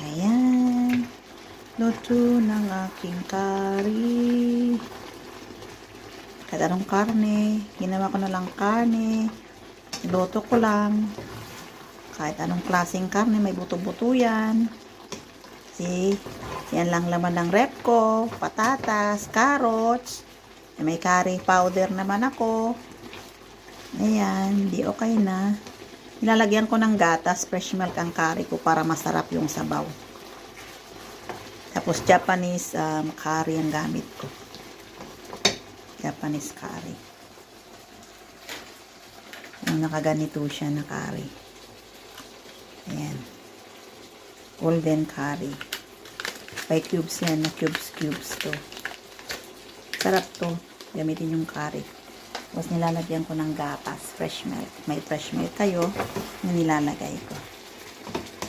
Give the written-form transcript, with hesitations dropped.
Ayan. Luto ng aking curry. Kahit anong karne. Ginawa ko na lang karne. Luto ko lang. Kahit anong klaseng karne, may buto-buto yan. See? Yan lang laman ng rep ko. Patatas, carrots. May curry powder naman ako. Ayan. Di okay na. Nilalagyan ko ng gatas, fresh milk ang curry ko para masarap yung sabaw. Tapos Japanese curry ang gamit ko. Japanese curry. Yung nakaganito siya na curry. Ayan. Golden curry. By cubes yan, na cubes to. Sarap to. Gamitin yung curry. Tapos nilalagyan ko ng gatas, fresh milk. May fresh milk kayo na nilalagay ko.